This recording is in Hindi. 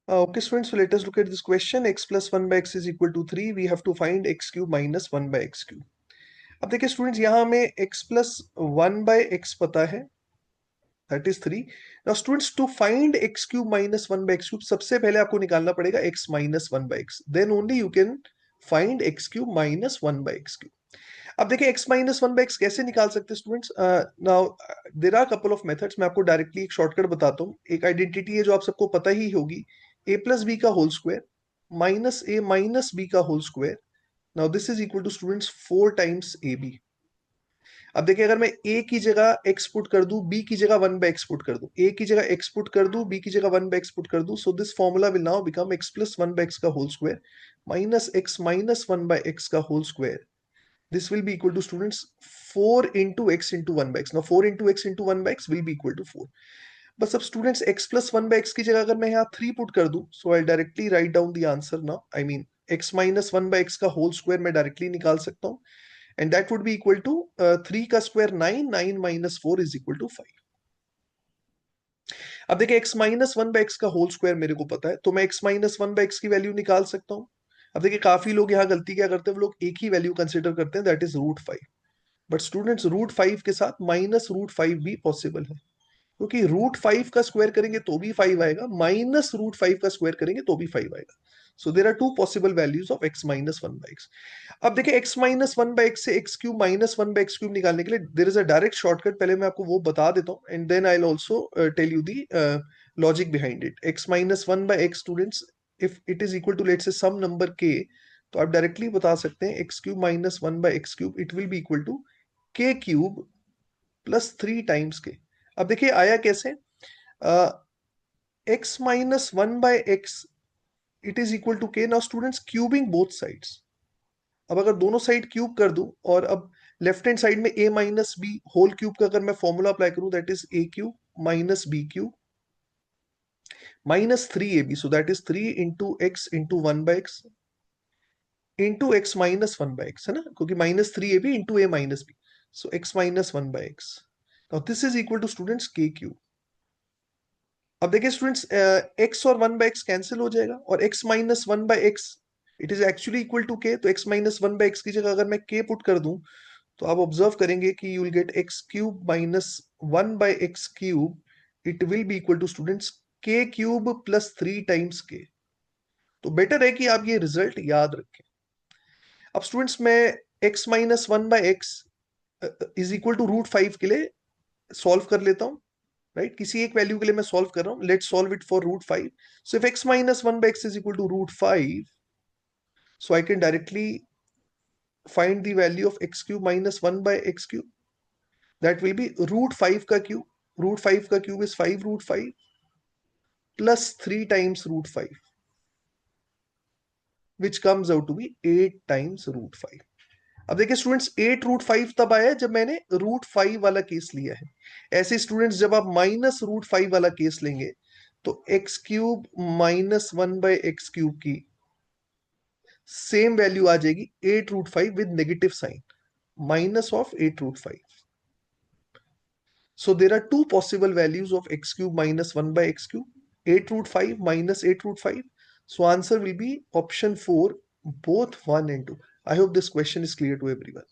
Okay, students, so let us look at this question. X plus 1 by x is equal to 3. We have to find x cube minus 1 by x cube. अब देखिए स्टूडेंट्स, यहाँ हमें x plus 1 by x पता है, that is 3. Now students, to find x cube minus 1 by x cube, सबसे पहले आपको निकालना पड़ेगा x minus 1 by x. Then only you can find x cube minus 1 by x cube. अब देखिए x minus 1 by x कैसे निकाल सकते हैं students? Now there are couple of methods. मैं आपको डायरेक्टली एक शॉर्टकट बताता हूँ. एक आइडेंटिटी है जो आप सबको पता ही होगी, a plus b का whole square minus a minus b का whole square. Now this is equal to students 4 times ab. अब देखिए, अगर मैं a की जगह x पुट कर दूं, b की जगह 1 by x पुट कर दूं, a की जगह x पुट कर दूं, b की जगह 1 by x पुट कर दूं, so this formula will now become x plus 1 by x का whole square minus x minus 1 by x का whole square. This will be equal to students 4 into x into 1 by x. Now 4 into x into 1 by x will be equal to 4. बस अब students x plus 1 by x की जगह अगर मैं यहाँ 3 पुट कर दूं, so I'll directly write down the answer now. I mean x minus 1 by x का होल स्क्वायर मैं डायरेक्टली निकाल सकता हूँ, and that would be equal to 3 का square 9, 9 minus 4 is equal to 5. अब देखिए x minus 1 by x का होल स्क्वायर मेरे को पता है, तो मैं x minus 1 by x की वैल्यू निकाल सकता हूँ. अब देखिए, काफी लोग यहाँ गलती क्या करते हैं, वो लोग एक ही वैल्यू कंसिडर करते हैं, दैट इज √5. बट स्टूडेंट्स, √5 के साथ माइनस √5 भी पॉसिबल है, क्योंकि √5 का स्क्वायर करेंगे तो भी 5 आएगा, माइनस √5 का स्क्वायर करेंगे तो भी 5 आएगा. So there are two possible values of x minus 1 by x. अब देखिए, x माइनस 1 बाई एक्स से x cube minus 1 by x cube निकालने के लिए there is a direct shortcut. पहले मैं आपको वो बता देता हूँ, and then I will also tell you the logic behind it. x minus 1 by x students, if it is equal to let's से सम नंबर k, तो आप डायरेक्टली बता सकते हैं x cube minus 1 by x cube it will be equal to k cube plus 3 times k. अब देखिए आया कैसे, x minus 1 by x it is equal to k. Now students, cubing both sides. अब अगर दोनों साइड क्यूब कर दूं, और अब लेफ्ट हैंड साइड में a minus b whole cube का अगर मैं फॉर्मूला अप्लाई करूं, that is a cube minus B cube minus 3ab. So that is 3 into x into 1 by x into x minus 1 by x, है ना, क्योंकि minus 3ab into a minus b. So x minus 1 by x. Now this is equal to students k cube. अब देखिए स्टूडेंट्स, x और 1 बाय एक्स कैंसिल हो जाएगा, और x minus 1 by x it is actually equal to k. तो x माइनस 1 बाय एक्स की जगह अगर मैं k पुट कर दूं, तो आप ऑब्जर्व करेंगे कि you will get x cube minus 1 by x cube. It will be equal to students k cube plus 3 times k. तो बेटर है कि आप ये रिजल्ट याद रखें. अब स्टूडेंट्स, मैं x minus 1 by x is equal to √5 के लिए सॉल्व कर लेता हूं. राइट, किसी एक वैल्यू के लिए मैं सॉल्व कर रहा हूं. Let's solve it for √5. So if x minus 1 by x is equal to √5, so I can directly find the value of x cube minus 1 by x cube. That will be √5 का cube. √5 का cube is 5 √5 plus 3 times √5, which comes out to be 8 times √5. अब देखिए स्टूडेंट्स, 8 √5 तब आया जब मैंने √5 वाला केस लिया है. ऐसे स्टूडेंट्स, जब आप माइनस √5 वाला केस लेंगे, तो x cube minus 1 by x cube की सेम वैल्यू आ जाएगी 8 √5 with negative sign, minus of 8 √5. So there are two possible values of x cube minus 1 by x cube, 8 √5 minus 8 √5. So answer will be option 4, both 1 and 2. I hope this question is clear to everyone.